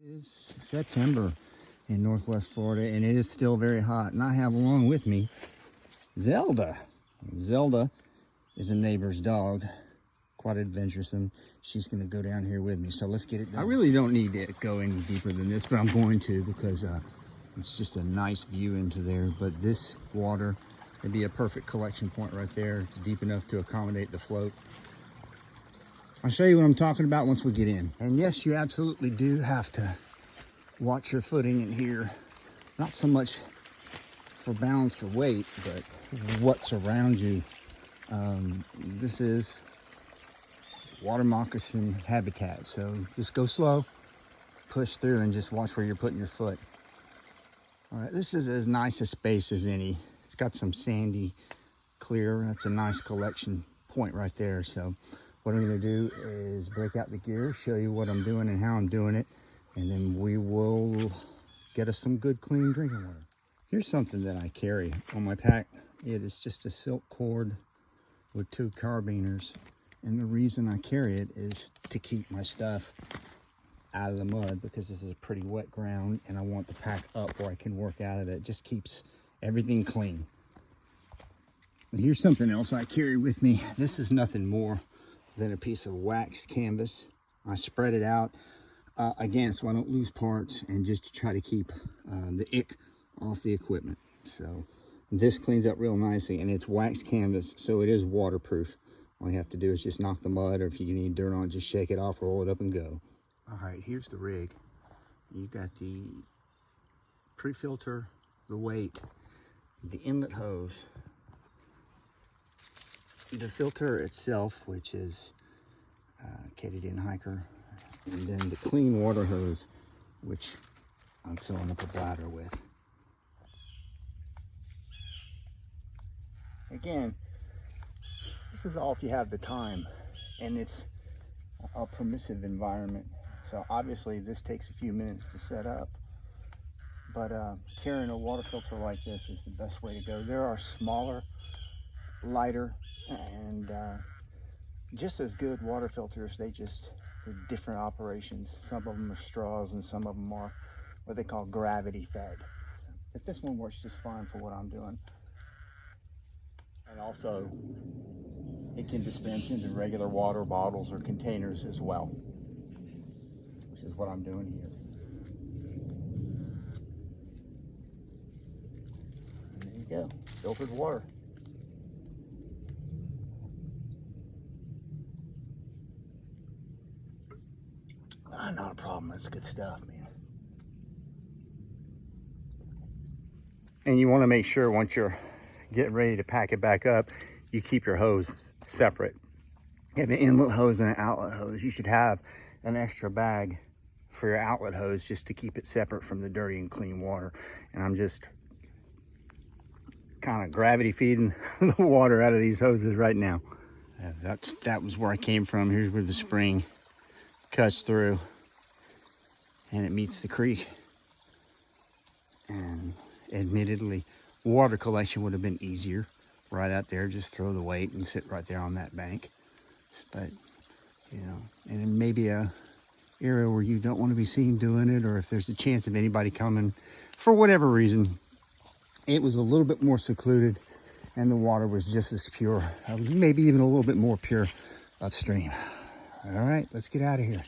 It's September in Northwest Florida, and it is still very hot. And I have along with me Zelda. Zelda is a neighbor's dog, quite adventuresome. She's going to go down here with me, so let's get it done. I really don't need to go any deeper than this, but I'm going to because it's just a nice view into there. But this water would be a perfect collection point right there. It's deep enough to accommodate the float. I'll show you what I'm talking about once we get in. And yes, you absolutely do have to watch your footing in here. Not so much for balance or weight, but what's around you. This is water moccasin habitat. So just go slow, push through, and just watch where you're putting your foot. All right, this is as nice a space as any. It's got some sandy clear. That's a nice collection point right there. So what I'm going to do is break out the gear, show you what I'm doing and how I'm doing it, and then we will get us some good, clean drinking water. Here's something that I carry on my pack. It is just a silk cord with 2 carabiners, and the reason I carry it is to keep my stuff out of the mud, because this is a pretty wet ground and I want the pack up where I can work out of it. It just keeps everything clean. And here's something else I carry with me. This is nothing more than a piece of waxed canvas. I spread it out again so I don't lose parts, and just to try to keep the ick off the equipment. So this cleans up real nicely, and it's waxed canvas, so it is waterproof. All you have to do is just knock the mud, or if you need dirt on it, just shake it off, roll it up, and go. All right, here's the rig. You got the pre-filter, the weight, the inlet hose, the filter itself, which is Katadyn Hiker, and then the clean water hose, which I'm filling up a bladder with. Again, this is all if you have the time, and it's a permissive environment. So obviously this takes a few minutes to set up, but carrying a water filter like this is the best way to go. There are smaller, lighter, and just as good water filters. They're different operations. Some of them are straws and some of them are what they call gravity fed. But this one works just fine for what I'm doing. And also it can dispense into regular water bottles or containers as well, which is what I'm doing here. And there you go, filtered water. Not a problem. That's good stuff, man. And you want to make sure once you're getting ready to pack it back up, you keep your hose separate. You have an inlet hose and an outlet hose. You should have an extra bag for your outlet hose just to keep it separate from the dirty and clean water. And I'm just kind of gravity feeding the water out of these hoses right now. That was where I came from. Here's where the spring cuts through and it meets the creek. And admittedly, water collection would have been easier right out there. Just throw the weight and sit right there on that bank. But you know, and maybe a area where you don't want to be seen doing it, or if there's a chance of anybody coming for whatever reason, it was a little bit more secluded and the water was just as pure, maybe even a little bit more pure upstream. All right, let's get out of here.